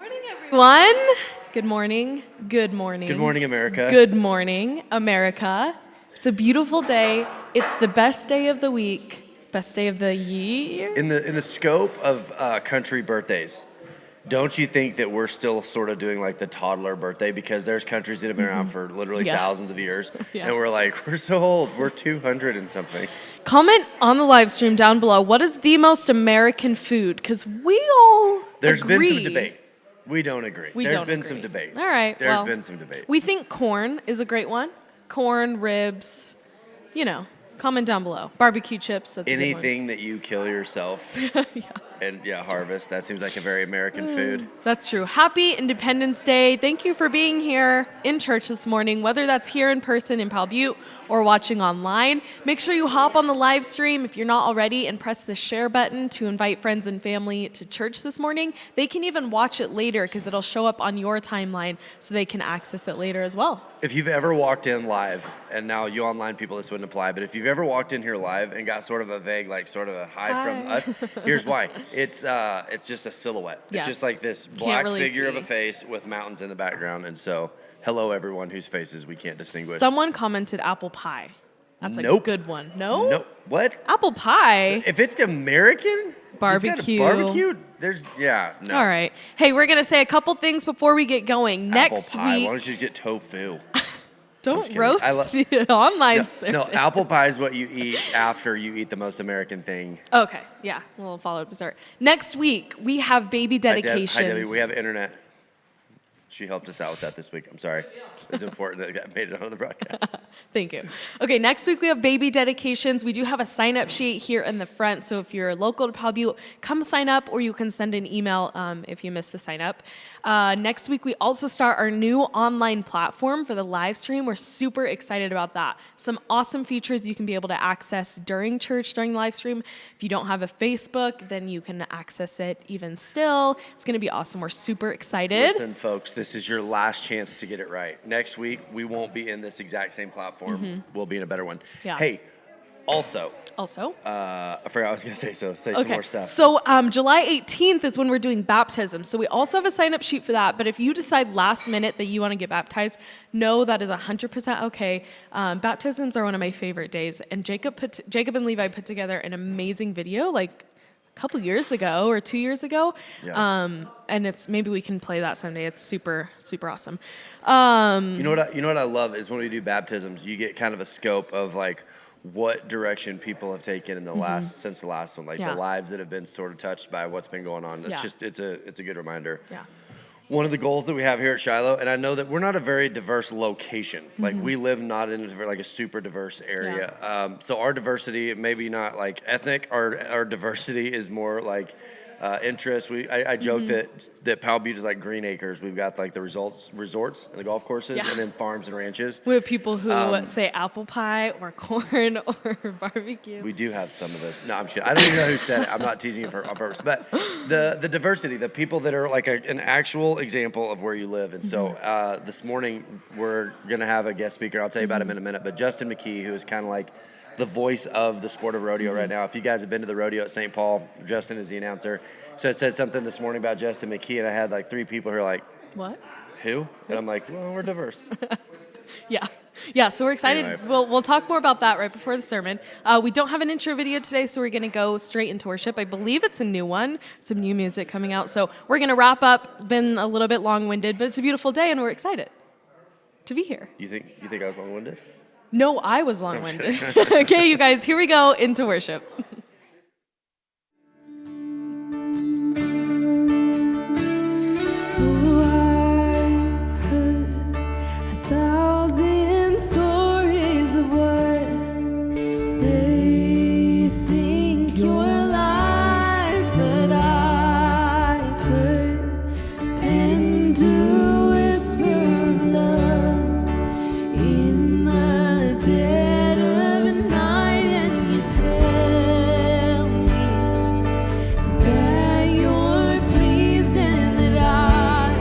Morning, everyone. Good morning. Good morning. Good morning, America. Good morning, America. It's a beautiful day. It's the best day of the week, best day of the year. In the scope of country birthdays, don't you think that we're still sort of doing like the toddler birthday, because there's countries that have been around for literally thousands of years, Yeah. and we're like, we're so old, we're 200 and something. Comment on the live stream down below. What is the most American food? Because we all There's agree. been some debate. We don't agree. There's been some debate. All right. There's been some debate. We think corn is a great one. Corn, ribs, comment down below. Barbecue chips, that's Anything that you kill yourself and harvest, that seems like a very American food. That's true. Happy Independence Day. Thank you for being here in church this morning, whether that's here in person in Powell, Butte, or watching online. Make sure you hop on the live stream if you're not already and press the share button to invite friends and family to church this morning. They can even watch it later because it'll show up on your timeline so they can access it later as well. If you've ever walked in live, and now you online people, this wouldn't apply, but if you've ever walked in here live and got sort of a vague, like sort of a hi from us, here's why. It's just a silhouette. Yes. It's just like this black really figure of see. a face with mountains in the background. And so, hello everyone whose faces we can't distinguish. Someone commented apple pie. That's a Nope. good one. No? Nope. What? Apple pie? If it's American? Barbecue. Barbecue? No. All right. Hey, we're going to say a couple things before we get going. Next Apple pie. week. Why don't you just get tofu? Don't roast the online service. No, apple pie is what you eat after you eat the most American thing. Okay, yeah, we'll follow up dessert. Next week, we have baby dedications. Hi, Debbie. We have internet. She helped us out with that this week. I'm sorry. It's important that it made it on the broadcast. Thank you. Okay, next week we have baby dedications. We do have a sign-up sheet here in the front, so if you're local to Powell Butte, come sign up, or you can send an email if you missed the sign-up. Next week, we also start our new online platform for the live stream. We're super excited about that. Some awesome features you can be able to access during church, during the live stream. If you don't have a Facebook, then you can access it even still. It's going to be awesome. We're super excited. Listen, folks, this is your last chance to get it right. Next week, we won't be in this exact same platform. We'll be in a better one. Yeah. Hey, also, I forgot what I was going to say, so say some more stuff. So July 18th is when we're doing baptism. So we also have a sign-up sheet for that. But if you decide last minute that you want to get baptized, no, that is 100% okay. Baptisms are one of my favorite days. And Jacob and Levi put together an amazing video like a couple years ago or 2 years ago. Yeah. And maybe we can play that someday. It's super, super awesome. You know what I love is when we do baptisms, you get kind of a scope of like what direction people have taken in the since the last one, like the lives that have been sort of touched by what's been going on. It's a good reminder. Yeah. One of the goals that we have here at Shiloh, and I know that we're not a very diverse location. Like we live not in a super diverse area. So our diversity, maybe not like ethnic, our diversity is more like interest. I joke that Powell Butte is like green acres. We've got like the resorts and the golf courses, and then farms and ranches. We have people who say apple pie or corn or barbecue. We do have some of those. No, I'm kidding. I don't even know who said it. I'm not teasing you on purpose. But the diversity, the people that are like an actual example of where you live. And so this morning we're going to have a guest speaker. I'll tell you about him in a minute. But Justin Mckee, who is kind of like the voice of the sport of rodeo right now. If you guys have been to the rodeo at St. Paul, Justin is the announcer. So I said something this morning about Justin Mckee, and I had like 3 people who are like, "What? Who?" And I'm like, "Well, we're diverse." Yeah. So we're excited. Anyway. We'll talk more about that right before the sermon. We don't have an intro video today, so we're going to go straight into worship. I believe it's a new one, some new music coming out. So we're going to wrap up. It's been a little bit long-winded, but it's a beautiful day, and we're excited to be here. You think I was long-winded? No, I was long-winded. Okay, you guys, here we go into worship. That you're pleased and that I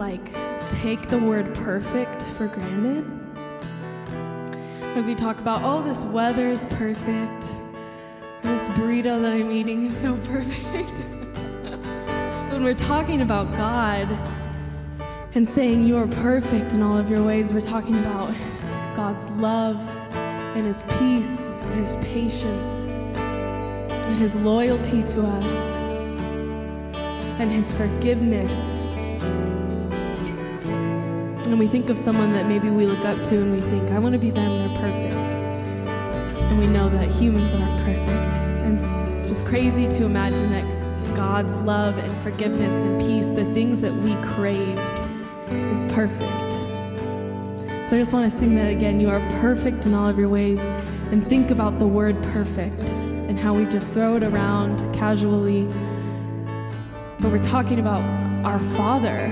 like take the word perfect for granted. Like we talk about, oh, this weather is perfect. This burrito that I'm eating is so perfect. When we're talking about God and saying you are perfect in all of your ways, we're talking about God's love and his peace and his patience and his loyalty to us and his forgiveness. And we think of someone that maybe we look up to and we think, I want to be them, they're perfect. And we know that humans aren't perfect. And it's just crazy to imagine that God's love and forgiveness and peace, the things that we crave, is perfect. So I just want to sing that again. You are perfect in all of your ways. And think about the word perfect and how we just throw it around casually. But we're talking about our Father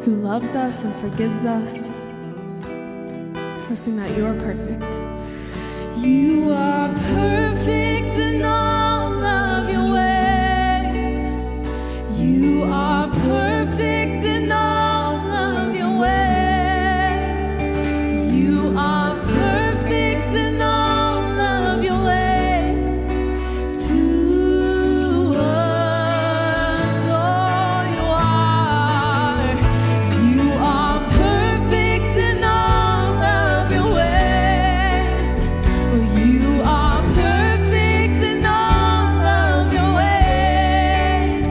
who loves us and forgives us. Let's sing that. You are perfect. You are perfect in all of your ways. You are perfect in all of your ways. You are perfect in all of your ways to us. Oh, you are. You are perfect in all of your ways. Well, you are perfect in all of your ways.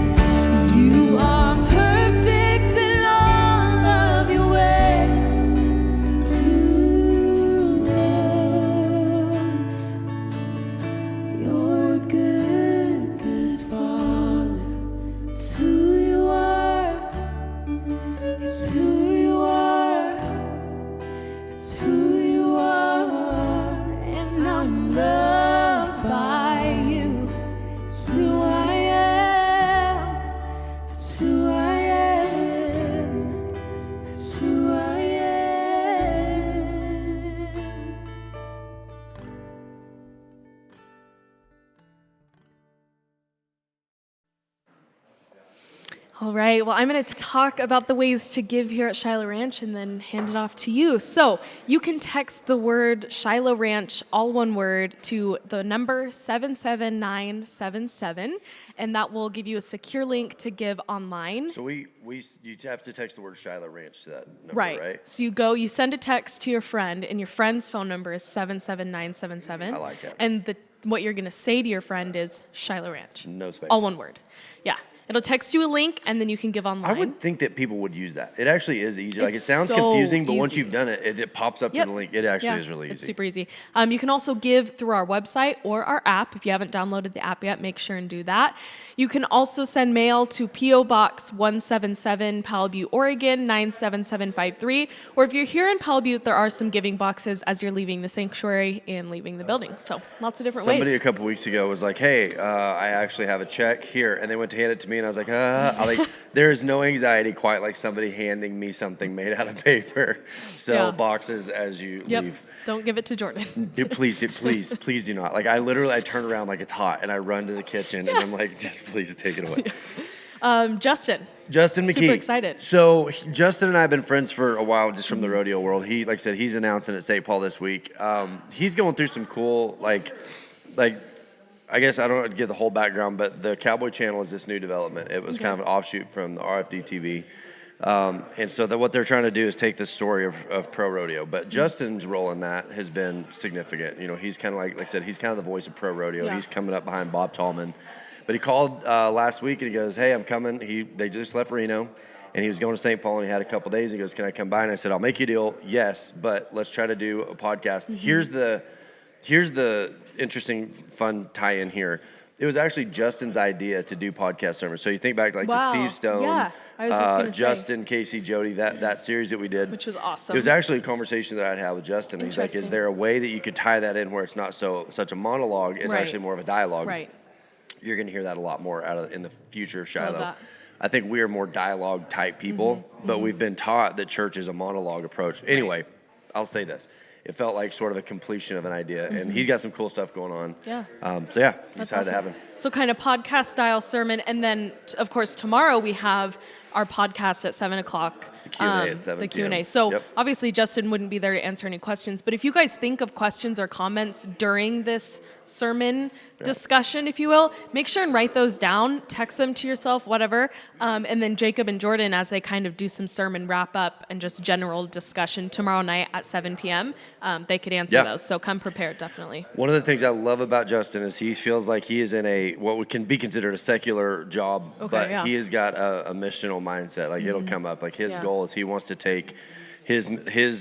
You are perfect in all of your ways to us. You're a good, good Father. It's who you are. It's who you are. It's who you are. And I'm loved by you. It's who I am. It's who I am. It's who I am. All right, well, I'm going to talk about the ways to give here at Shiloh Ranch and then hand it off to you. So you can text the word Shiloh Ranch, all one word, to the number 77977, and that will give you a secure link to give online. So you have to text the word Shiloh Ranch to that number, right? So you send a text to your friend, and your friend's phone number is 77977. I like it. And what you're going to say to your friend is Shiloh Ranch. No space. All one word. Yeah. It'll text you a link, and then you can give online. I would think that people would use that. It actually is easy. Like, it It's sounds so confusing, but once easy. you've done it, it pops up to the link. It actually is really easy. It's super easy. You can also give through our website or our app. If you haven't downloaded the app yet, make sure and do that. You can also send mail to P.O. Box 177, Powell, Butte, Oregon, 97753. Or if you're here in Powell, Butte, there are some giving boxes as you're leaving the sanctuary and leaving the building. So lots of different Somebody ways. a couple weeks ago was like, hey, I actually have a check here. And they went to hand it to me, and I was like, there's no anxiety quite like somebody handing me something made out of paper. So boxes as you leave. Don't give it to Jordan. Please do not. Like, I turn around like it's hot, and I run to the kitchen, and I'm like, just please take it away. Justin Mckee. Super excited. So Justin and I have been friends for a while, just from the rodeo world. He, like I said, he's announcing at St. Paul this week. He's going through some cool, like, I guess I don't give the whole background, but the Cowboy Channel is this new development. It was kind of an offshoot from the RFD TV. And so what they're trying to do is take the story of pro rodeo. But Justin's role in that has been significant. You know, he's kind of like I said, he's kind of the voice of pro rodeo. Yeah. He's coming up behind Bob Tallman. But he called last week and he goes, hey, I'm coming. They just left Reno. And he was going to St. Paul, and he had a couple days. He goes, can I come by? And I said, I'll make you a deal. Yes, but let's try to do a podcast. Mm-hmm. Here's the interesting, fun tie-in here. It was actually Justin's idea to do podcast sermons. So you think back to Steve Stone, I was just gonna Justin, Casey, Jody, that series that we did. Which was awesome. It was actually a conversation that I'd had with Justin. He's like, is there a way that you could tie that in where it's not such a monologue, it's actually more of a dialogue? Right. You're going to hear that a lot more in the future of Shiloh. Love that. I think we are more dialogue type people, but we've been taught that church is a monologue approach. Anyway, I'll say this. it felt like sort of a completion of an idea. And he's got some cool stuff going on. Yeah. So yeah, That's excited to have awesome. him. So kind of podcast style sermon. And then, of course, tomorrow we have our podcast at 7 o'clock. The Q&A at 7 The Q&A. p.m. So Yep. obviously Justin wouldn't be there to answer any questions, but if you guys think of questions or comments during this sermon discussion, if you will, make sure and write those down, text them to yourself, whatever. And then Jacob and Jordan, as they kind of do some sermon wrap up and just general discussion tomorrow night at 7 p.m., they could answer those. So come prepared, definitely. One of the things I love about Justin is he feels like he is in what can be considered a secular job, but he has got a missional mindset. Like it'll come up. Like his goal is he wants to take his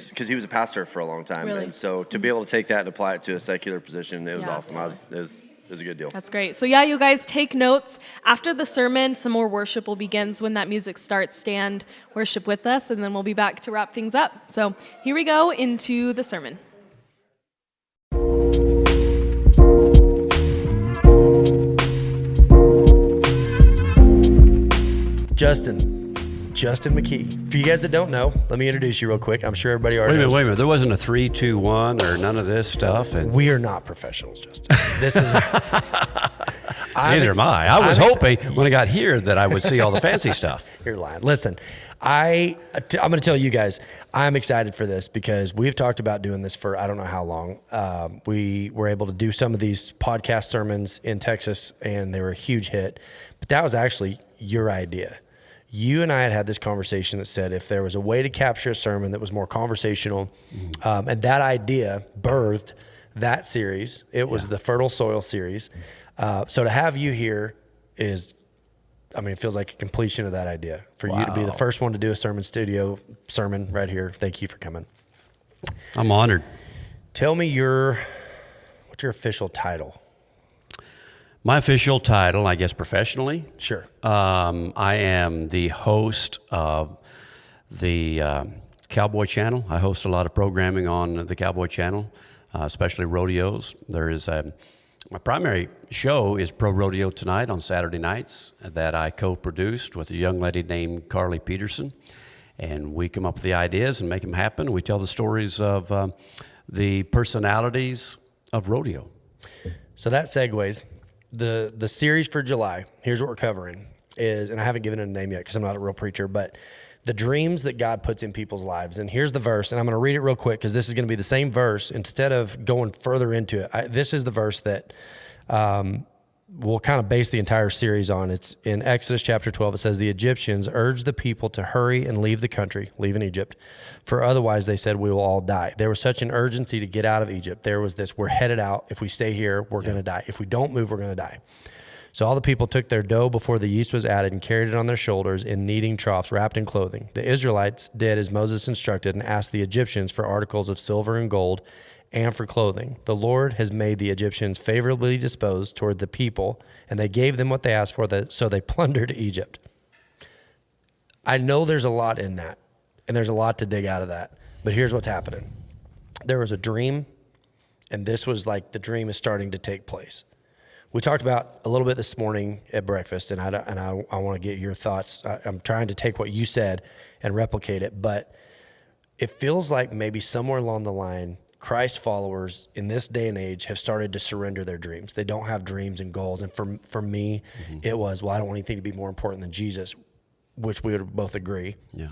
because he was a pastor for a long time, Really? and so to be able to take that and apply it to a secular position, it was Yeah, awesome. It was a good deal. That's great. So yeah, you guys take notes. After the sermon, some more worship will begin. So when that music starts, stand, worship with us, and then we'll be back to wrap things up. So here we go into the sermon. Justin Mckee. For you guys that don't know, let me introduce you real quick. I'm sure everybody already knows. Wait a minute. There wasn't a 3, 2, 1 or none of this stuff. And We are not professionals, Justin. This is. neither am I. I was hoping when I got here that I would see all the fancy stuff. You're lying. Listen, I'm going to tell you guys, I'm excited for this because we've talked about doing this for I don't know how long. We were able to do some of these podcast sermons in Texas, and they were a huge hit. But that was actually your idea. You and I had this conversation that said if there was a way to capture a sermon that was more conversational, and that idea birthed that series. It was the Fertile Soil series. So to have you here is, it feels like a completion of that idea. For you to be the first one to do a sermon right here. Thank you for coming. I'm honored. Tell me what's your official title? My official title, I guess professionally, Sure. I am the host of the Cowboy Channel. I host a lot of programming on the Cowboy Channel, especially rodeos. My primary show is Pro Rodeo Tonight on Saturday nights that I co-produced with a young lady named Carly Peterson. And we come up with the ideas and make them happen. We tell the stories of the personalities of rodeo. So that segues. The series for July, here's what we're covering, and I haven't given it a name yet because I'm not a real preacher, but the dreams that God puts in people's lives. And here's the verse, and I'm going to read it real quick because this is going to be the same verse. Instead of going further into it, this is the verse that we'll kind of base the entire series on. It's in Exodus chapter 12. It says, the Egyptians urged the people to hurry and leave the country, leaving Egypt, for otherwise they said, we will all die. There was such an urgency to get out of Egypt. There was this, we're headed out. If we stay here, we're going to die. If we don't move, we're going to die. So all the people took their dough before the yeast was added and carried it on their shoulders in kneading troughs wrapped in clothing. The Israelites did as Moses instructed and asked the Egyptians for articles of silver and gold and for clothing. The Lord has made the Egyptians favorably disposed toward the people, and they gave them what they asked for, so they plundered Egypt. I know there's a lot in that, and there's a lot to dig out of that, but here's what's happening. There was a dream, and this was like the dream is starting to take place. We talked about a little bit this morning at breakfast, and I want to get your thoughts. I'm trying to take what you said and replicate it, but it feels like maybe somewhere along the line, Christ followers in this day and age have started to surrender their dreams. They don't have dreams and goals. And for me, it was, I don't want anything to be more important than Jesus, which we would both agree. Yeah.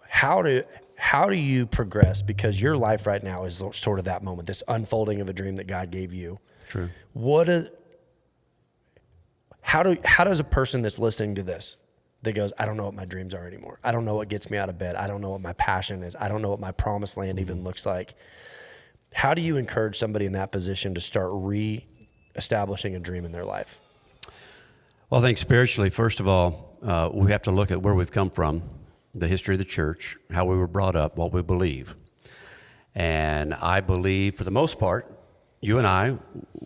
How do you progress? Because your life right now is sort of that moment, this unfolding of a dream that God gave you. True. How does a person that's listening to this that goes, I don't know what my dreams are anymore. I don't know what gets me out of bed. I don't know what my passion is. I don't know what my promised land even looks like. How do you encourage somebody in that position to start re-establishing a dream in their life? Well, I think spiritually, first of all, we have to look at where we've come from, the history of the church, how we were brought up, what we believe. And I believe, for the most part, you and I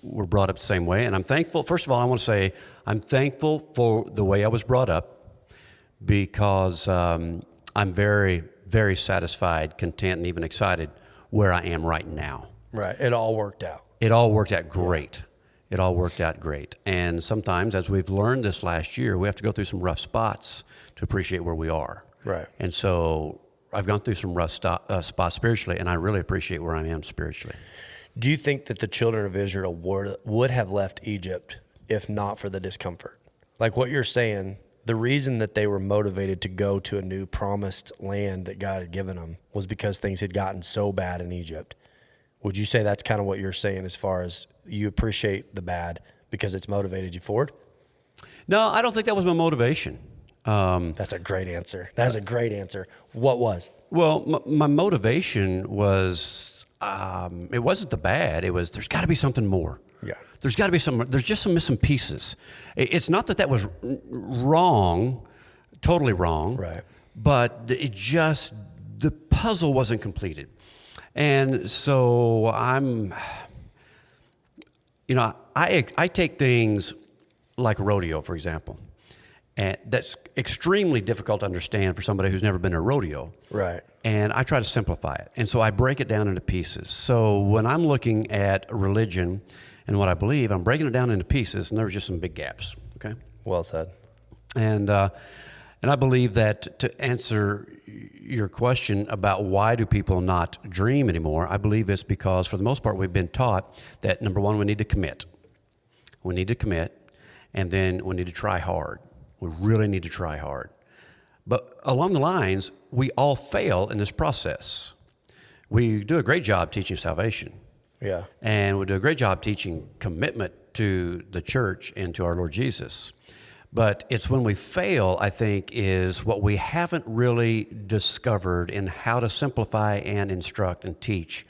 were brought up the same way. And I'm thankful. First of all, I want to say I'm thankful for the way I was brought up because I'm very, very satisfied, content, and even excited where I am right now. Right. It all worked out. It all worked out great. It all worked out great. And sometimes, as we've learned this last year, we have to go through some rough spots to appreciate where we are. Right. And so I've gone through some rough spots spiritually, and I really appreciate where I am spiritually. Do you think that the children of Israel would have left Egypt if not for the discomfort? Like what you're saying, the reason that they were motivated to go to a new promised land that God had given them was because things had gotten so bad in Egypt. Would you say that's kind of what you're saying as far as you appreciate the bad because it's motivated you forward? No, I don't think that was my motivation. That's a great answer. That's a great answer. What was? Well, my motivation was, it wasn't the bad. It was, there's got to be something more. Yeah. There's got to be there's just some missing pieces. It's not that was wrong, totally wrong. Right. But the puzzle wasn't completed. And so I take things like rodeo, for example. And that's extremely difficult to understand for somebody who's never been to a rodeo. Right. And I try to simplify it. And so I break it down into pieces. So when I'm looking at religion and what I believe, I'm breaking it down into pieces, and there's just some big gaps. Okay? Well said. And I believe that to answer your question about why do people not dream anymore, I believe it's because, for the most part, we've been taught that, number one, we need to commit. We need to commit, and then we need to try hard. We really need to try hard. But along the lines, we all fail in this process. We do a great job teaching salvation. Yeah. And we do a great job teaching commitment to the church and to our Lord Jesus. But it's when we fail, I think, is what we haven't really discovered in how to simplify and instruct and teach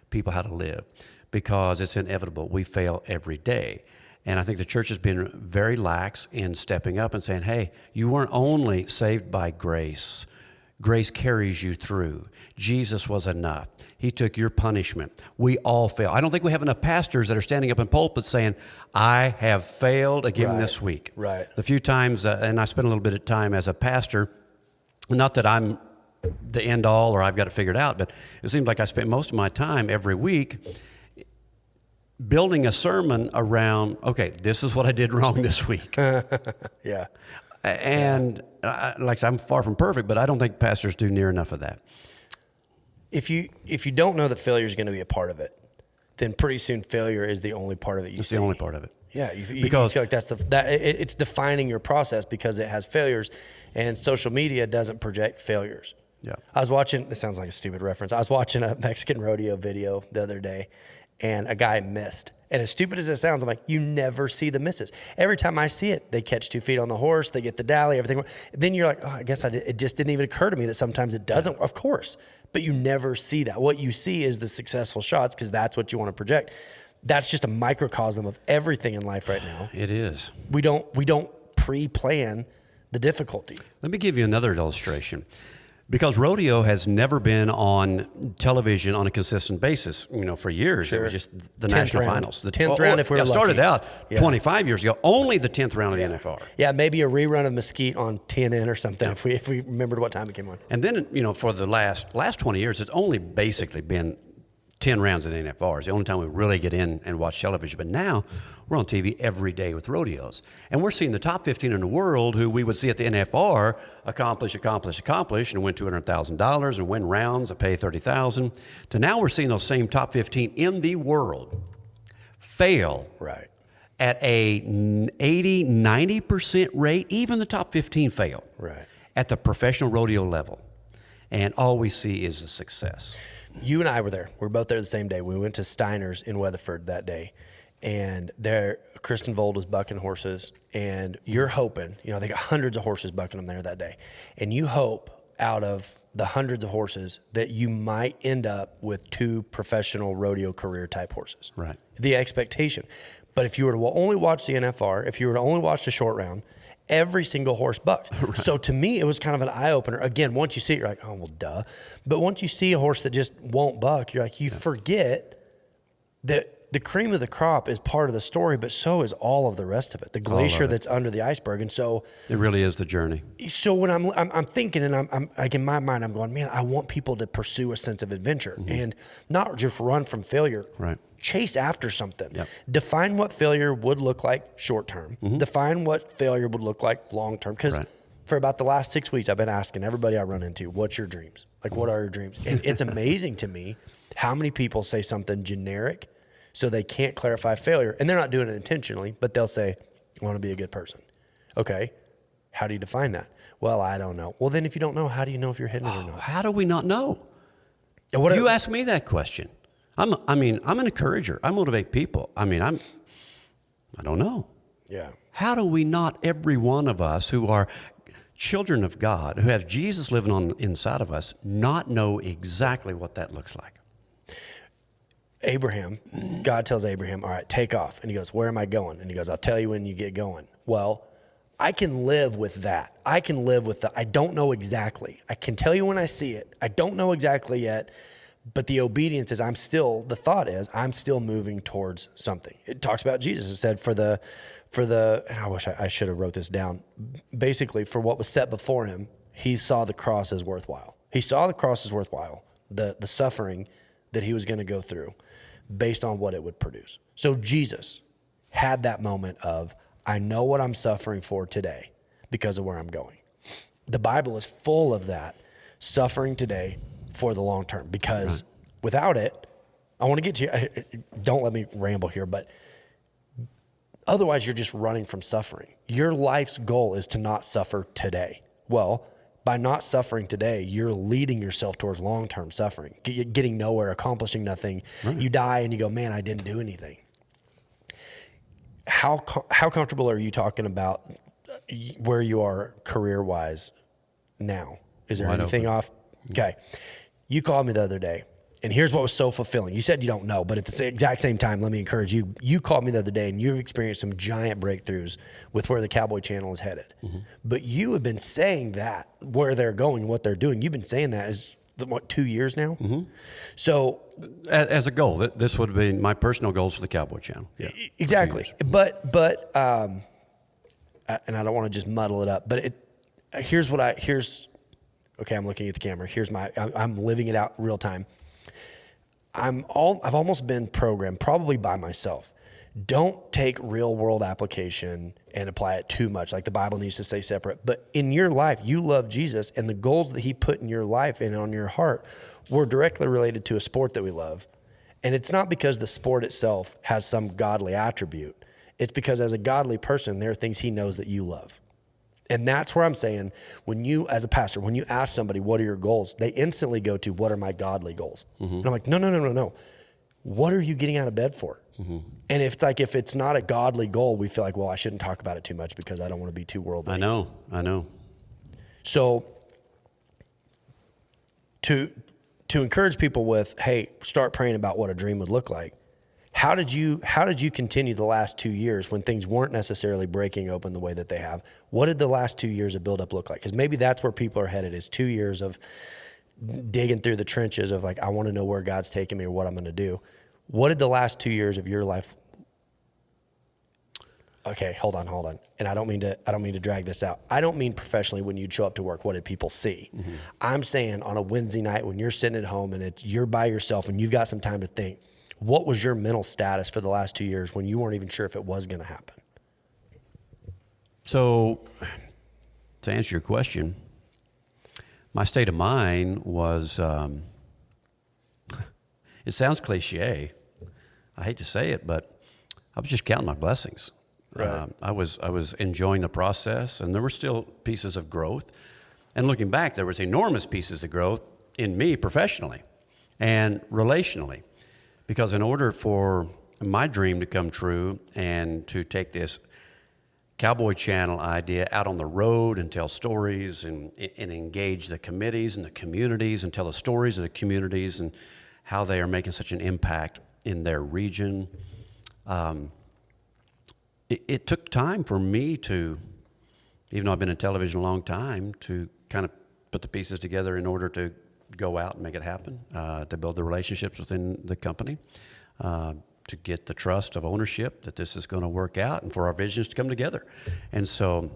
people how to live, because it's inevitable. We fail every day. And I think the church has been very lax in stepping up and saying, hey, you weren't only saved by grace. Grace carries you through. Jesus was enough. He took your punishment. We all fail. I don't think we have enough pastors that are standing up in pulpits saying, I have failed again this week. Right. The few times, and I spent a little bit of time as a pastor, not that I'm the end all or I've got it figured out, but it seems like I spent most of my time every week building a sermon around, okay, this is what I did wrong this week. Yeah. And like I said, I'm far from perfect, but I don't think pastors do near enough of that. If you don't know that failure is going to be a part of it, then pretty soon failure is the only part of it you see. It's the only part of it. Yeah, you Because- feel like it's defining your process because it has failures, and social media doesn't project failures. Yeah. I was watching, this sounds like a stupid reference. I was watching a Mexican rodeo video the other day, and a guy missed. And as stupid as it sounds, I'm like, you never see the misses. Every time I see it, they catch 2 feet on the horse, they get the dally, everything. Then you're like, oh, I guess it just didn't even occur to me that sometimes it doesn't. Of course, but you never see that. What you see is the successful shots because that's what you want to project. That's just a microcosm of everything in life right now. It is. We don't pre-plan the difficulty. Let me give you another illustration. Because rodeo has never been on television on a consistent basis, for years. Sure. It was just the 10th national round. finals. The 10th round if we're it started lucky. out 25 years ago, only the 10th round of the NFR. Yeah, maybe a rerun of Mesquite on TNN or something if we remembered what time it came on. And then, for the last 20 years, it's only basically been 10 rounds of the NFR. It's the only time we really get in and watch television. But now we're on TV every day with rodeos. And we're seeing the top 15 in the world who we would see at the NFR accomplish, and win $200,000 and win rounds and pay $30,000. To now we're seeing those same top 15 in the world fail Right. at a 80, 90% rate. Even the top 15 fail. Right. At the professional rodeo level. And all we see is a success. You and I were there. We were both there the same day. We went to Steiner's in Weatherford that day. And there, Kristen Vold was bucking horses. And you're hoping, they got hundreds of horses bucking them there that day. And you hope out of the hundreds of horses that you might end up with 2 professional rodeo career type horses. Right. The expectation. But if you were to only watch the NFR, if you were to only watch the short round, every single horse bucks. Right. So to me, it was kind of an eye-opener. Again, once you see it, you're like, oh, well, duh. But once you see a horse that just won't buck, you're like, you forget that the cream of the crop is part of the story, but so is all of the rest of it, the glacier that's under the iceberg. And so it really is the journey. So when I'm thinking, and I'm like in my mind, I'm going, man, I want people to pursue a sense of adventure and not just run from failure. Right. Chase after something. Yep. Define what failure would look like short term. Define what failure would look like long term. Because For about the last 6 weeks, I've been asking everybody I run into, what's your dreams? Like, what are your dreams? And it's amazing to me how many people say something generic so they can't clarify failure. And they're not doing it intentionally, but they'll say, I want to be a good person. Okay, how do you define that? Well, I don't know. Well, then if you don't know, how do you know if you're hitting it or not? How do we not know? And You ask me that question. I'm an encourager. I motivate people. I don't know. Yeah. How do we not, every one of us who are children of God, who have Jesus living on inside of us, not know exactly what that looks like? Abraham, God tells Abraham, all right, take off. And he goes, where am I going? And he goes, I'll tell you when you get going. Well, I can live with that. I can live with I don't know exactly. I can tell you when I see it. I don't know exactly yet, but the obedience is I'm still moving towards something. It talks about Jesus. It said for the, and I wish I should have wrote this down. Basically, for what was set before him, he saw the cross as worthwhile. He saw the cross as worthwhile, the suffering that he was going to go through based on what it would produce. So Jesus had that moment of, I know what I'm suffering for today because of where I'm going. The Bible is full of that, suffering today for the long term, because without it, I want to get to you, don't let me ramble here, but otherwise you're just running from suffering. Your life's goal is to not suffer today. Well, by not suffering today, you're leading yourself towards long-term suffering, getting nowhere, accomplishing nothing. Right. You die and you go, man, I didn't do anything. How comfortable are you talking about where you are career-wise now? Is there anything off? Okay. You called me the other day, and here's what was so fulfilling. You said you don't know, but at the exact same time, let me encourage you. You called me the other day, and you've experienced some giant breakthroughs with where the Cowboy Channel is headed. Mm-hmm. But you have been saying that, where they're going, what they're doing, you've been saying that is, 2 years now? Mm-hmm. So, as a goal, this would have been my personal goals for the Cowboy Channel. Yeah, exactly. But and I don't want to just muddle it up, but okay, I'm looking at the camera. I'm living it out real time. I've almost been programmed, probably by myself. Don't take real world application and apply it too much. Like the Bible needs to stay separate. But in your life, you love Jesus, and the goals that he put in your life and on your heart were directly related to a sport that we love. And it's not because the sport itself has some godly attribute. It's because as a godly person, there are things he knows that you love. And that's where I'm saying, when you, as a pastor, when you ask somebody, what are your goals? They instantly go to, what are my godly goals? Mm-hmm. And I'm like, no. What are you getting out of bed for? Mm-hmm. And if it's not a godly goal, we feel like, well, I shouldn't talk about it too much because I don't want to be too worldly. I know. So to encourage people with, hey, start praying about what a dream would look like. How did you continue the last 2 years when things weren't necessarily breaking open the way that they have? What did the last 2 years of buildup look like? Because maybe that's where people are headed, is 2 years of digging through the trenches of like, I want to know where God's taking me or what I'm going to do. What did the last 2 years of your life? Okay, hold on. And I don't mean to drag this out. I don't mean professionally when you'd show up to work, what did people see? Mm-hmm. I'm saying on a Wednesday night when you're sitting at home and you're by yourself and you've got some time to think, what was your mental status for the last 2 years when you weren't even sure if it was going to happen? So, to answer your question, my state of mind was, it sounds cliche. I hate to say it, but I was just counting my blessings. Right. I was enjoying the process, and there were still pieces of growth. And looking back, there was enormous pieces of growth in me professionally and relationally. Because in order for my dream to come true and to take this Cowboy Channel idea out on the road and tell stories and engage the committees and the communities and tell the stories of the communities and how they are making such an impact in their region, it took time for me to, even though I've been in television a long time, to kind of put the pieces together in order to go out and make it happen, to build the relationships within the company, to get the trust of ownership that this is going to work out and for our visions to come together. And so,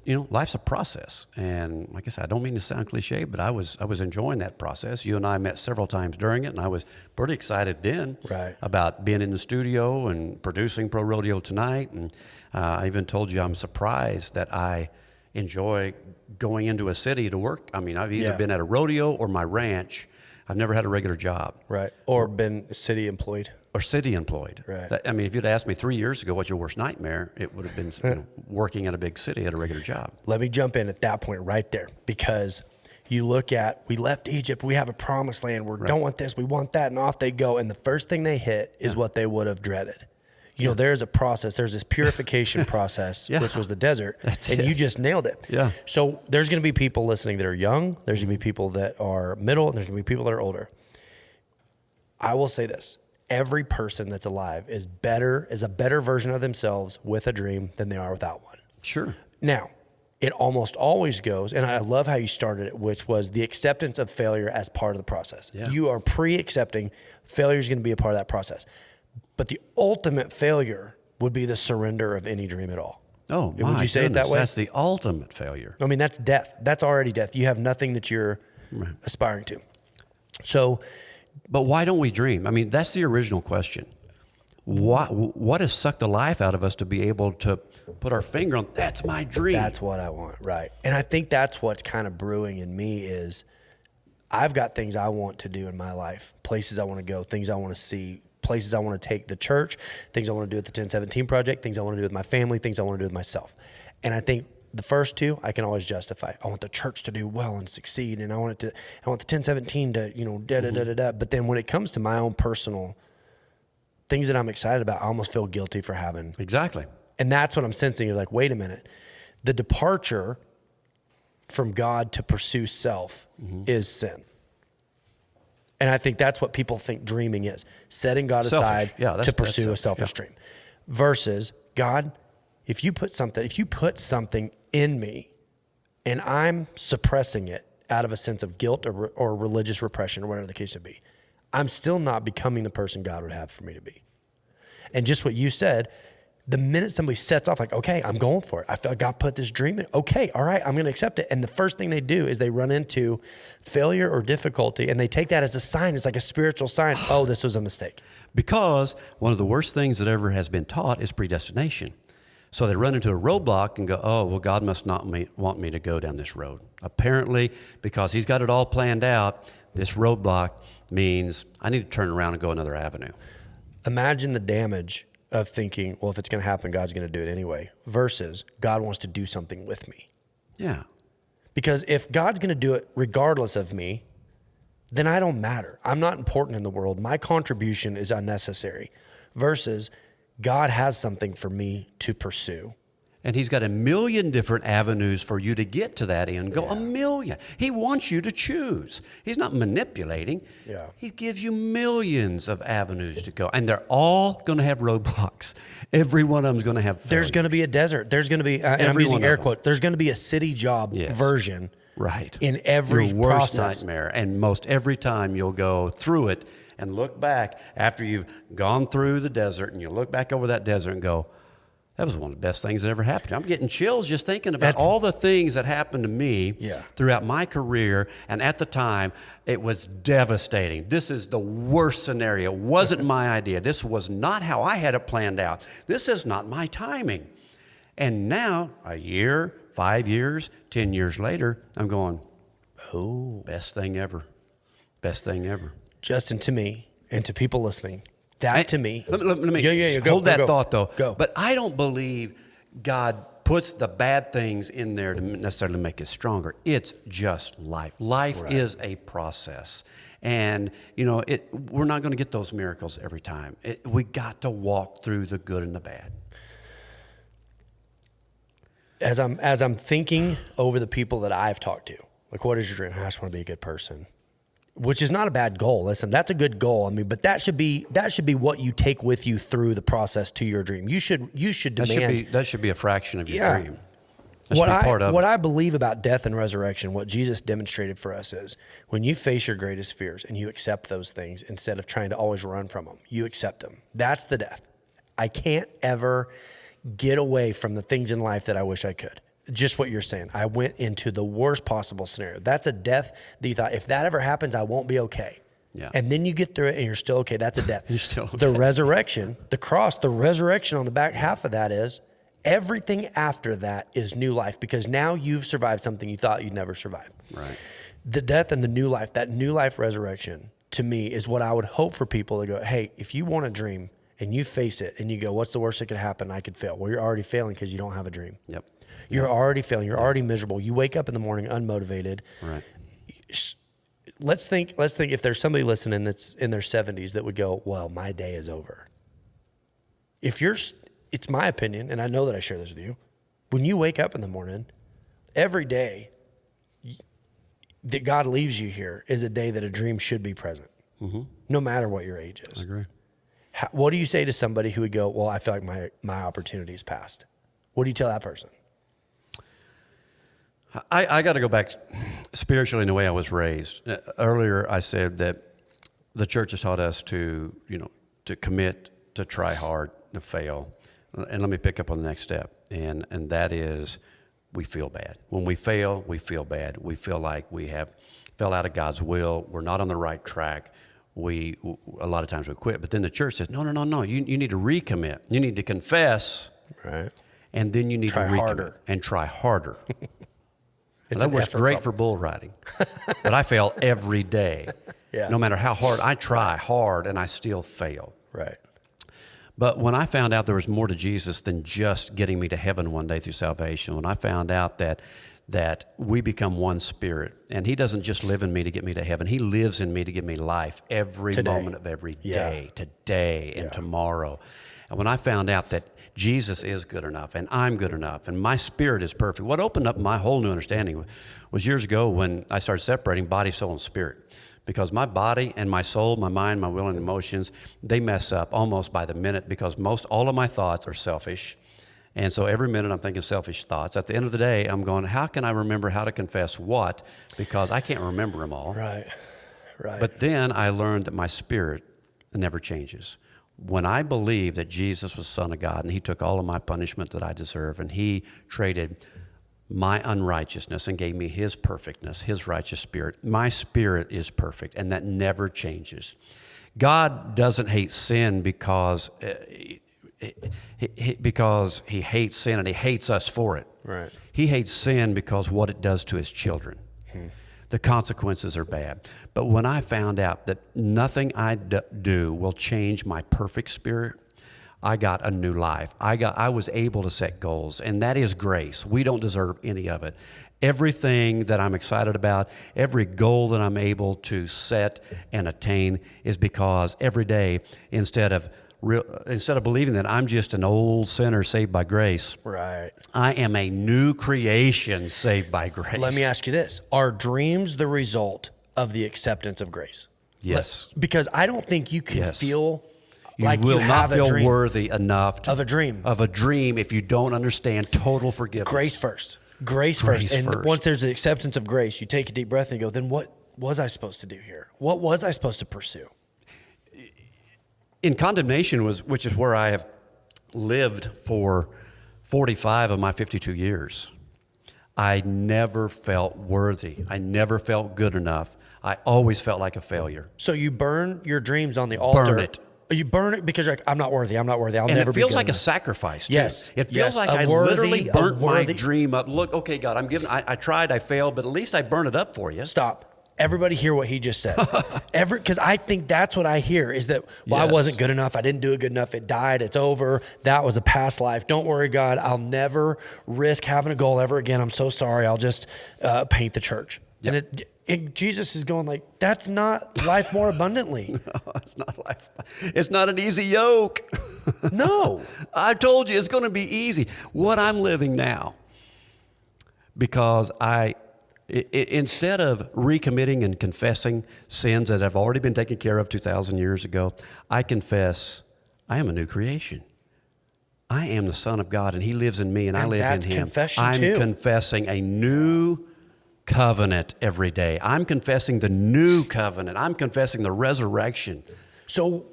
life's a process. And like I said, I don't mean to sound cliche, but I was enjoying that process. You and I met several times during it, and I was pretty excited then about being in the studio and producing Pro Rodeo Tonight. And I even told you I'm surprised that I enjoy going into a city to work. I mean, I've either Yeah. been at a rodeo or my ranch. I've never had a regular job. Right. Or been city employed. Or city employed. Right. I mean, if you'd asked me 3 years ago what's your worst nightmare, it would have been working at a big city at a regular job. Let me jump in at that point right there, because you look at, we left Egypt, we have a promised land, we don't want this, we want that, and off they go. And the first thing they hit is what they would have dreaded. You know, there's a process, there's this purification process, which was the desert, and you just nailed it. Yeah. So there's going to be people listening that are young, there's going to be people that are middle, and there's going to be people that are older. I will say this. Every person that's alive is a better version of themselves with a dream than they are without one. Sure. Now, it almost always goes, and I love how you started it, which was the acceptance of failure as part of the process. Yeah. You are pre-accepting failure is going to be a part of that process. But the ultimate failure would be the surrender of any dream at all. Oh, my Would you say it that goodness, way? That's the ultimate failure. I mean, that's death. That's already death. You have nothing that you're aspiring to. So, But why don't we dream? I mean, that's the original question. What has sucked the life out of us to be able to put our finger on, that's my dream? that's what I want, right? And I think that's what's kind of brewing in me is I've got things I want to do in my life, places I want to go, things I want to see, places I want to take the church, things I want to do at the 1017 Project, things I want to do with my family, things I want to do with myself. And I think the first two I can always justify. I want the church to do well and succeed, and I want the 1017 to, da-da-da-da-da. But then when it comes to my own personal things that I'm excited about, I almost feel guilty for having. Exactly. And that's what I'm sensing. You're like, wait a minute. The departure from God to pursue self is sin. And I think that's what people think dreaming is. Setting God aside to pursue a selfish dream. Versus, God, if you put something in me and I'm suppressing it out of a sense of guilt or religious repression or whatever the case would be, I'm still not becoming the person God would have for me to be. And just what you said, the minute somebody sets off like, okay, I'm going for it. I feel like God put this dream in. Okay, all right, I'm going to accept it. And the first thing they do is they run into failure or difficulty, and they take that as a sign. It's like a spiritual sign. Oh, this was a mistake. Because one of the worst things that ever has been taught is predestination. So they run into a roadblock and go, oh, well, God must not want me to go down this road. Apparently, because he's got it all planned out, this roadblock means I need to turn around and go another avenue. Imagine the damage of thinking, well, if it's going to happen, God's going to do it anyway, versus God wants to do something with me. Yeah. Because if God's going to do it regardless of me, then I don't matter. I'm not important in the world. My contribution is unnecessary. Versus God has something for me to pursue. And he's got a million different avenues for you to get to that end goal. Yeah. A million. He wants you to choose. He's not manipulating. Yeah. He gives you millions of avenues to go. And they're all going to have roadblocks. Every one of them is going to have failures. There's going to be a desert. There's going to be, and I'm using air quotes, there's going to be a city job version in every Your worst process. Nightmare. And most every time you'll go through it and look back after you've gone through the desert, and you look back over that desert and go, that was one of the best things that ever happened. I'm getting chills just thinking about all the things that happened to me throughout my career. And at the time, it was devastating. This is the worst scenario. It wasn't my idea. This was not how I had it planned out. This is not my timing. And now, a year, 5 years, 10 years later, I'm going, oh, best thing ever. Best thing ever. Justin, to me, and to people listening, that to me. Let me hold that thought, though. Go. But I don't believe God puts the bad things in there to necessarily make it stronger. It's just life. Life is a process. And, we're not going to get those miracles every time. We got to walk through the good and the bad. As I'm thinking over the people that I've talked to, like, what is your dream? I just want to be a good person. Which is not a bad goal. Listen, that's a good goal. I mean, but that should be what you take with you through the process to your dream. You should demand. That should be a fraction of your dream. That should be part of what it. I believe about death and resurrection, what Jesus demonstrated for us is when you face your greatest fears and you accept those things instead of trying to always run from them, you accept them. That's the death. I can't ever get away from the things in life that I wish I could. Just what you're saying. I went into the worst possible scenario. That's a death that you thought, if that ever happens, I won't be okay. Yeah. And then you get through it and you're still okay. That's a death. You're still okay. The resurrection, the cross, the resurrection on the back half of that is Everything after that is new life because now you've survived something you thought you'd never survive. Right. The death and the new life, that new life resurrection, to me is what I would hope for people to go, hey, if you want a dream and you face it and you go, what's the worst that could happen? I could fail. Well, you're already failing because you don't have a dream. Yep. You're already failing. You're already miserable. You wake up in the morning unmotivated. Right. Let's think if there's somebody listening that's in their 70s that would go, well, my day is over. It's my opinion, and I know that I share this with you. When you wake up in the morning, every day that God leaves you here is a day that a dream should be present, no matter what your age is. I agree. What do you say to somebody who would go, well, I feel like my opportunity is passed? What do you tell that person? I got to go back spiritually in the way I was raised. Earlier, I said that the church has taught us to commit, to try hard, to fail. And let me pick up on the next step, and that is we feel bad. When we fail, we feel bad. We feel like we have fell out of God's will. We're not on the right track. A lot of times we quit. But then the church says, no. You need to recommit. You need to confess. Right. And then you need Try to recommit harder. and try harder. It's that an works effort great problem. for bull riding. But I fail every day. Yeah. No matter how hard I try hard, and I still fail. Right. But when I found out there was more to Jesus than just getting me to heaven one day through salvation, when I found out that we become one spirit, and he doesn't just live in me to get me to heaven, he lives in me to give me life every Today. moment of every Yeah. day, today and tomorrow. And when I found out that Jesus is good enough, and I'm good enough, and my spirit is perfect, what opened up my whole new understanding was years ago when I started separating body, soul, and spirit. Because my body and my soul, my mind, my will, and emotions, they mess up almost by the minute because all of my thoughts are selfish. And so every minute I'm thinking selfish thoughts. At the end of the day, I'm going, how can I remember how to confess what? Because I can't remember them all. Right. But then I learned that my spirit never changes. When I believe that Jesus was the Son of God and he took all of my punishment that I deserve and he traded my unrighteousness and gave me his perfectness, his righteous spirit. My spirit is perfect, and that never changes. God doesn't hate sin because he hates sin and he hates us for it. Right. He hates sin because what it does to his children. The consequences are bad. But when I found out that nothing I do will change my perfect spirit, I got a new life. I was able to set goals, and that is grace. We don't deserve any of it. Everything that I'm excited about, every goal that I'm able to set and attain is because every day, instead of believing that I'm just an old sinner saved by grace, Right. I am a new creation saved by grace. Let me ask you this. Are dreams the result of the acceptance of grace? Yes. Because I don't think you can Yes. feel You like will you not have feel a dream. worthy enough Of a dream. if you don't understand total forgiveness. Grace first. Grace Grace first. And first. once there's an acceptance of grace, you take a deep breath and go, then what was I supposed to do here? What was I supposed to pursue? In condemnation, which is where I have lived for 45 of my 52 years, I never felt worthy. I never felt good enough. I always felt like a failure. So you burn your dreams on the altar. Burn it. You burn it because you're like, I'm not worthy. I'll And never it be good feels like a enough. sacrifice, too. Yes. It feels Yes. like A I worthy- literally a burnt my worthy- dream up. Look, okay, God, I tried, I failed, but at least I burned it up for you. Stop. Everybody hear what he just said. Because I think that's what I hear is that, well, I Yes. wasn't good enough. I didn't do it good enough. It died. It's over. That was a past life. Don't worry, God. I'll never risk having a goal ever again. I'm so sorry. I'll just paint the church. Yep. And Jesus is going like, that's not life more abundantly. No, it's not life. It's not an easy yoke. No. I told you it's going to be easy. What I'm living now, because instead of recommitting and confessing sins that have already been taken care of 2,000 years ago, I confess I am a new creation. I am the Son of God, and He lives in me, and I live that's in Him. confession, I'm too. confessing a new covenant every day. I'm confessing the new covenant. I'm confessing the resurrection. So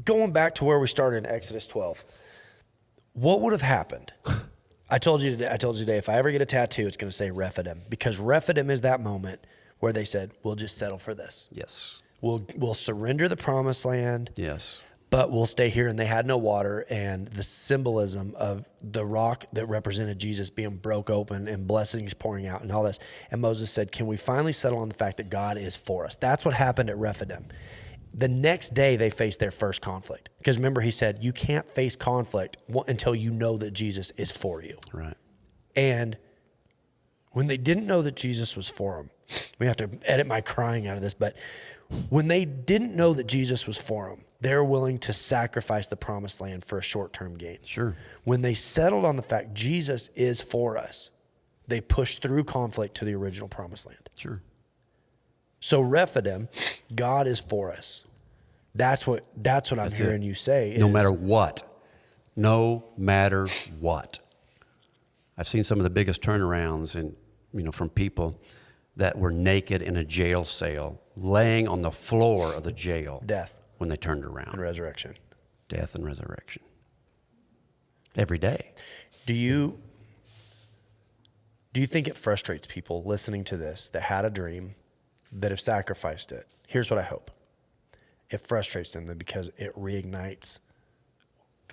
going back to where we started in Exodus 12, what would have happened? I told you today, if I ever get a tattoo, it's going to say Rephidim, because Rephidim is that moment where they said, we'll just settle for this. Yes. We'll surrender the promised land. Yes. but we'll stay here. And they had no water, and the symbolism of the rock that represented Jesus being broke open and blessings pouring out and all this. And Moses said, can we finally settle on the fact that God is for us? That's what happened at Rephidim. The next day they faced their first conflict, because remember, he said, you can't face conflict until you know that Jesus is for you. Right. And when they didn't know that Jesus was for them, we have to edit my crying out of this, but when they didn't know that Jesus was for them, they're willing to sacrifice the promised land for a short-term gain. Sure. When they settled on the fact Jesus is for us, they pushed through conflict to the original promised land. Sure. So Rephidim, God is for us. That's what I'm hearing you say. No matter what. No matter what. I've seen some of the biggest turnarounds from people that were naked in a jail cell, laying on the floor of the jail. Death. When they turned around. And resurrection. Death and resurrection. Every day. Do you think it frustrates people listening to this that had a dream, that have sacrificed it? Here's what I hope. It frustrates them because it reignites.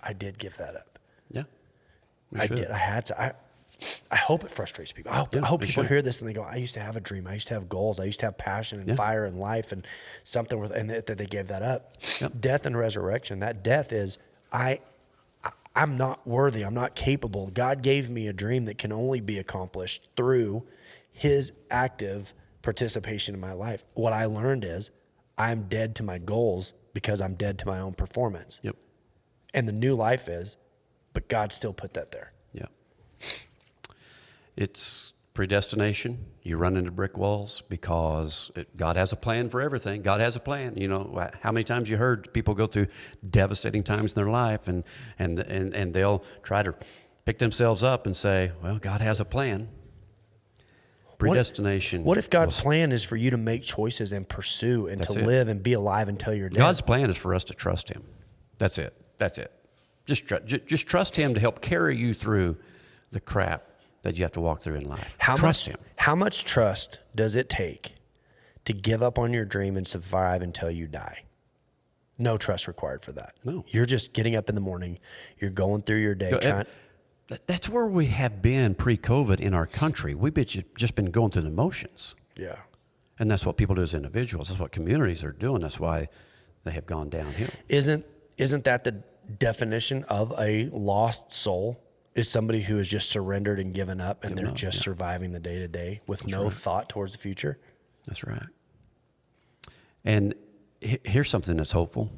I did give that up. Yeah. I did. I had to. I hope it frustrates people. I hope people hear this and they go, I used to have a dream. I used to have goals. I used to have passion and fire in life and something and that they gave that up. Yep. Death and resurrection. That death is, I'm not worthy. I'm not capable. God gave me a dream that can only be accomplished through his active participation in my life. What I learned is I'm dead to my goals because I'm dead to my own performance. Yep. And the new life is, but God still put that there. Yeah. It's predestination. You run into brick walls because God has a plan for everything. God has a plan. You know, how many times you heard people go through devastating times in their life and they'll try to pick themselves up and say, well, God has a plan. Predestination. What if God's plan is for you to make choices and pursue and to live and be alive until you're dead? God's plan is for us to trust him. That's it. That's it. Just trust him to help carry you through the crap that you have to walk through in life. Trust him. How much trust does it take to give up on your dream and survive until you die? No trust required for that. No. You're just getting up in the morning. You're going through your day. That's where we have been pre-COVID in our country. We've just been going through the motions. Yeah. And that's what people do as individuals. That's what communities are doing. That's why they have gone downhill. Isn't that the definition of a lost soul? Is somebody who has just surrendered and given up and they're just surviving the day to day with no thought towards the future? That's right. And here's something that's hopeful.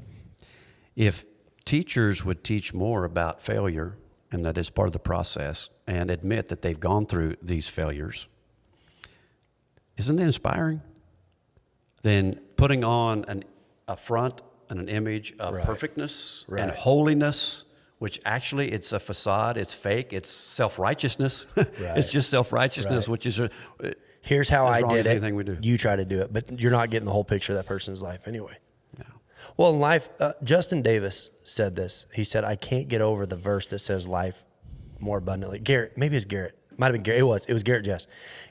If teachers would teach more about failure and that it's part of the process and admit that they've gone through these failures, isn't it inspiring? Then putting on a front and an image of perfectness and holiness, which actually it's a facade, it's fake, it's self-righteousness. It's just self-righteousness, which is here's how I did it. We do. You try to do it, but you're not getting the whole picture of that person's life anyway. No. Well, in life, Justin Davis said this. He said, I can't get over the verse that says life more abundantly. Maybe it's Garrett. Might have been Garrett. It was Garrett Jess.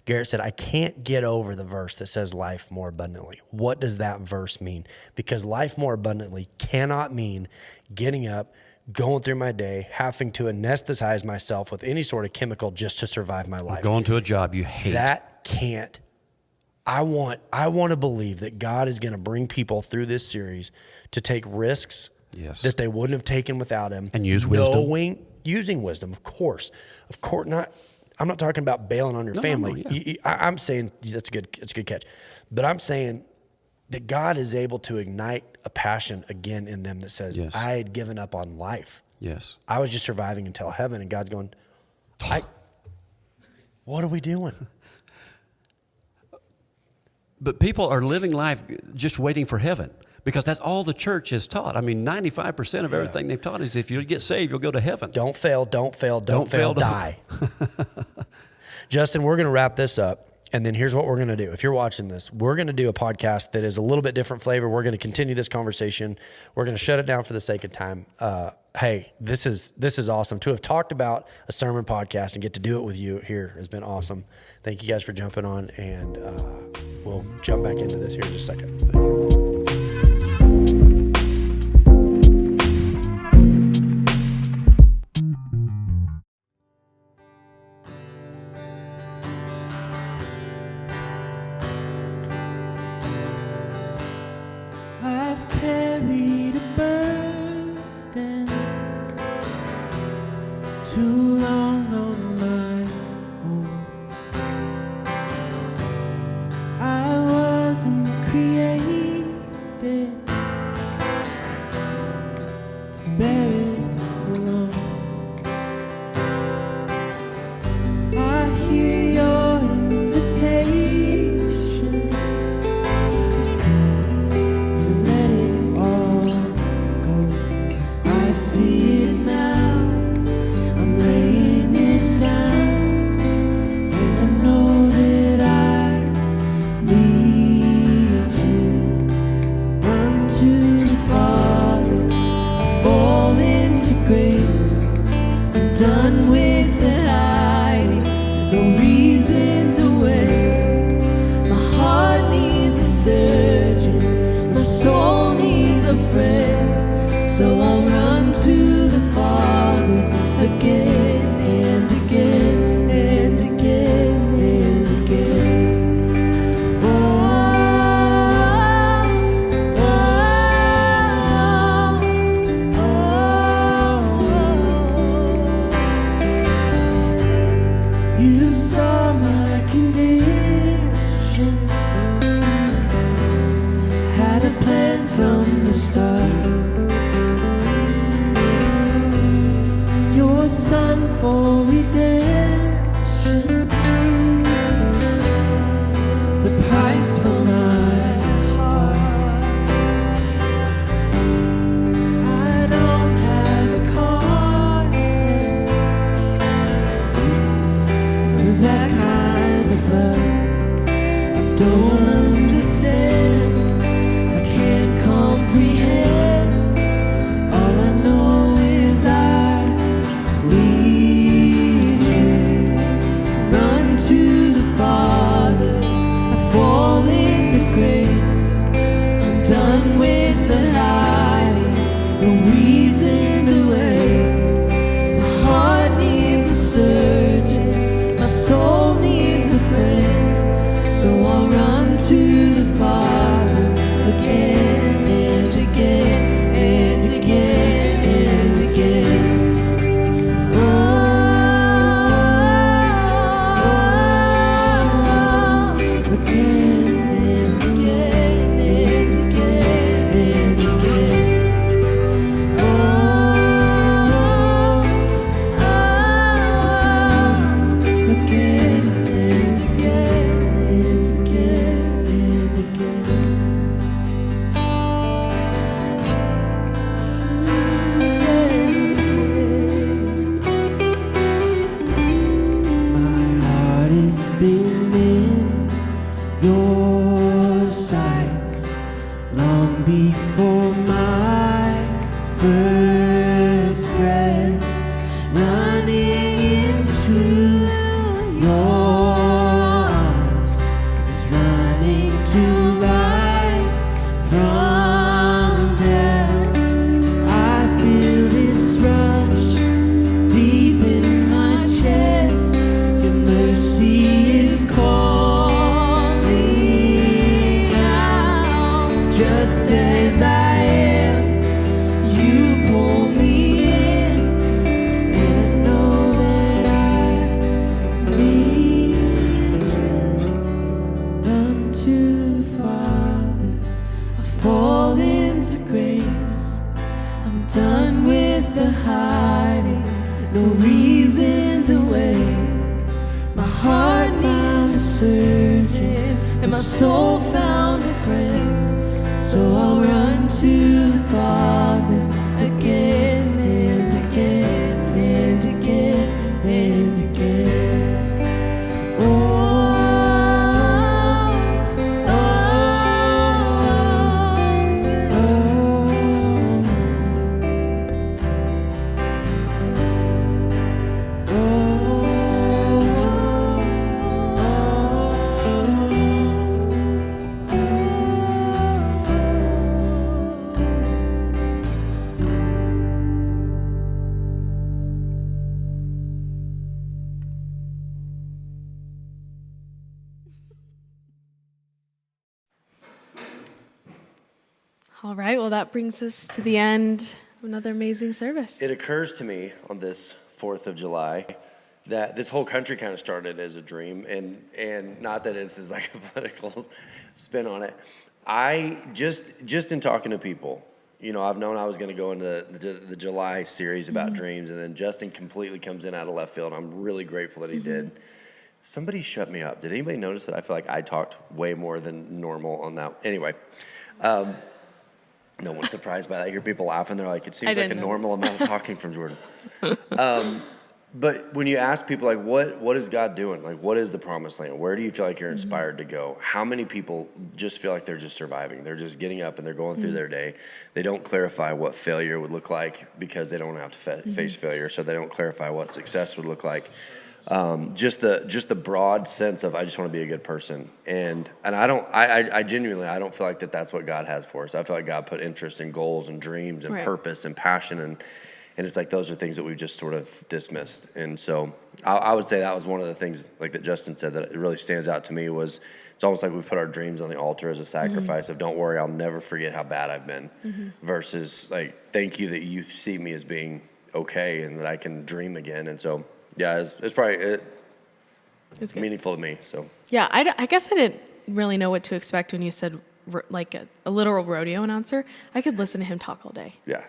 Garrett said, I can't get over the verse that says life more abundantly. What does that verse mean? Because life more abundantly cannot mean getting up, going through my day, having to anesthetize myself with any sort of chemical just to survive my life. Going to a job you hate. That can't. I want to believe that God is going to bring people through this series to take risks that they wouldn't have taken without him. And use wisdom. Using wisdom, of course. I'm not talking about bailing on your family. No, I'm saying that's a good catch. But I'm saying that God is able to ignite a passion again in them that says, I had given up on life. Yes. I was just surviving until heaven, and God's going, what are we doing? But people are living life just waiting for heaven because that's all the church has taught. I mean, 95% of everything they've taught is if you get saved, you'll go to heaven. Don't fail, die. Justin, we're going to wrap this up. And then here's what we're going to do. If you're watching this, we're going to do a podcast that is a little bit different flavor. We're going to continue this conversation. We're going to shut it down for the sake of time. Hey, this is awesome. To have talked about a sermon podcast and get to do it with you here has been awesome. Thank you guys for jumping on, and we'll jump back into this here in just a second. Thank you. carried a burden too long on my own. I wasn't created to bear it alone. I hear your invitation to let it all go. I see it now, I'm laying it down, and I know that I need you. Run to the Father, I fall into grace. I'm done with the hiding, no reason to wait. My heart needs a surgeon, my soul needs a friend. So I'll run to the Father again and again and again and again. Oh, you saw my condition, had a plan from the start. Your son for redemption, the price for my heart. I don't have a contest with that kind of love. I don't understand, I can't comprehend. All I know is I need you. Run to the Father, I fall into grace. I'm done with the hiding, no reason to wait. My heart needs a surgeon, my soul needs a friend. So I'll run to the Father again and again and again and again. Oh, again and again and again and again. Oh, again and again and again and again. My heart has been in your sights long before my first breath, running into your arms is running to life from death. I feel this rush deep in my chest. Your mercy is calling out. Just as I am, you pull me in, and I know that I need you. Run to the Father, I fall into grace. I'm done with the hiding, no reason to wait. My heart found a surgeon, and my soul found a friend. So I'll run to the Father again and again and again and again. Oh, oh, oh, oh, oh. All right. Well, that brings us to the end of another amazing service. It occurs to me on this 4th of July that this whole country kind of started as a dream, and not that this is like a political spin on it. I just in talking to people, you know, I've known I was going to go into the July series about dreams, and then Justin completely comes in out of left field. I'm really grateful that he did. Somebody shut me up. Did anybody notice that? I feel like I talked way more than normal on that. Anyway, no one's surprised by that. I hear people laughing. They're like, it seems like a normal amount of talking from Jordan. But when you ask people, like, what is God doing? Like, what is the promised land? Where do you feel like you're inspired to go? How many people just feel like they're just surviving? They're just getting up and they're going through their day. They don't clarify what failure would look like because they don't have to face failure. So they don't clarify what success would look like. Just the broad sense of, I just want to be a good person. And I genuinely, I don't feel like that's what God has for us. I feel like God put interest in goals and dreams and purpose and passion, and it's like those are things that we've just sort of dismissed. And so I would say that was one of the things, like that Justin said, that it really stands out to me was it's almost like we put our dreams on the altar as a sacrifice of, don't worry, I'll never forget how bad I've been, versus like, thank you that you see me as being okay and that I can dream again. And so, yeah, it's probably meaningful to me. So Yeah, I guess I didn't really know what to expect when you said like a literal rodeo announcer. I could listen to him talk all day. yeah.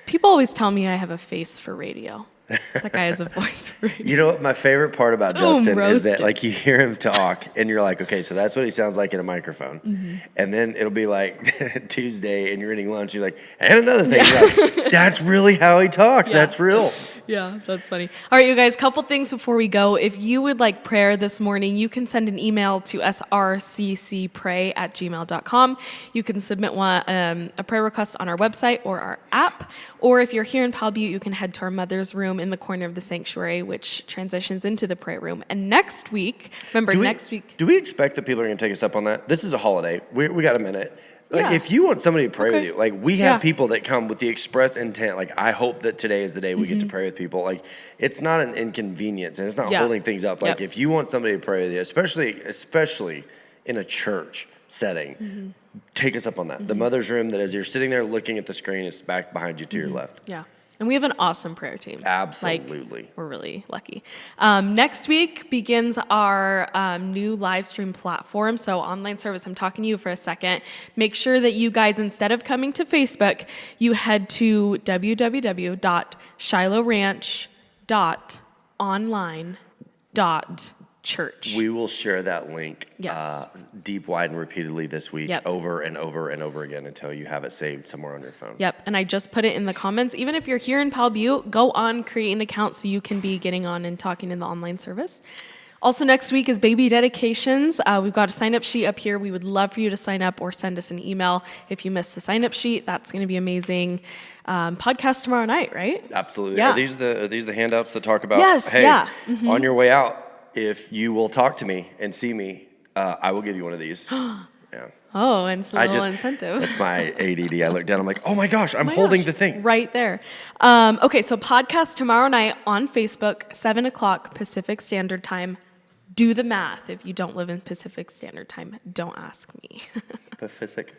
People always tell me I have a face for radio. That guy has a voice for radio. You know what my favorite part about Justin is roasted. that, like, you hear him talk and you're like, okay, so that's what he sounds like in a microphone. And then it'll be like Tuesday and you're eating lunch. You're like, and another thing, you're like, that's really how he talks. Yeah. That's real. Yeah, that's funny. All right, you guys, couple things before we go. If you would like prayer this morning, you can send an email to srccpray@gmail.com. You can submit a prayer request on our website or our app. Or if you're here in Powell Butte, you can head to our mother's room in the corner of the sanctuary, which transitions into the prayer room. And next week, next week. Do we expect that people are going to take us up on that? This is a holiday. We got a minute. Like, Yeah. if you want somebody to pray with Okay. you, like, we have Yeah. people that come with the express intent, like, I hope that today is the day we get to pray with people. Like, it's not an inconvenience, and it's not Yeah. holding things up. Like, Yep. if you want somebody to pray with you, especially in a church setting, take us up on that. The mother's room, that as you're sitting there looking at the screen, is back behind you to your left. Yeah. And we have an awesome prayer team. Absolutely. Like, we're really lucky. Next week begins our new live stream platform. So online service, I'm talking to you for a second. Make sure that you guys, instead of coming to Facebook, you head to www.shilohranch.online.church. We will share that link Yes. deep, wide, and repeatedly this week, Yep. over and over and over again, until you have it saved somewhere on your phone. Yep, and I just put it in the comments. Even if you're here in Powell Butte, go on, create an account so you can be getting on and talking in the online service. Also next week is baby dedications. We've got a sign-up sheet up here. We would love for you to sign up or send us an email if you missed the sign-up sheet. That's going to be amazing. Podcast tomorrow night, right? Absolutely. Yeah. Are these the handouts that talk about, Yes, hey, yeah. on your way out, if you will talk to me and see me, I will give you one of these. Yeah. Oh, and it's a little incentive. That's my ADD. I look down, I'm like, oh my gosh, I'm holding the thing. Right there. Okay, so podcast tomorrow night on Facebook, 7 o'clock Pacific Standard Time. Do the math. If you don't live in Pacific Standard Time, don't ask me. Pacific.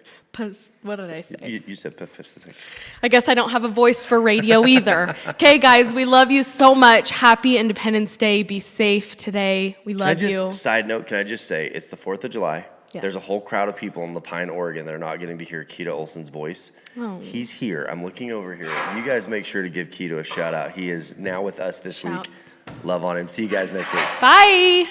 What did I say? You said Pacific. I guess I don't have a voice for radio either. Okay, guys, we love you so much. Happy Independence Day. Be safe today. We love you. Side note, can I just say, it's the 4th of July. Yes. There's a whole crowd of people in Lapine, Oregon that are not getting to hear Keita Olson's voice. Oh. He's here. I'm looking over here. You guys make sure to give Keita a shout out. He is now with us this Shouts. week. Love on him. See you guys next week. Bye.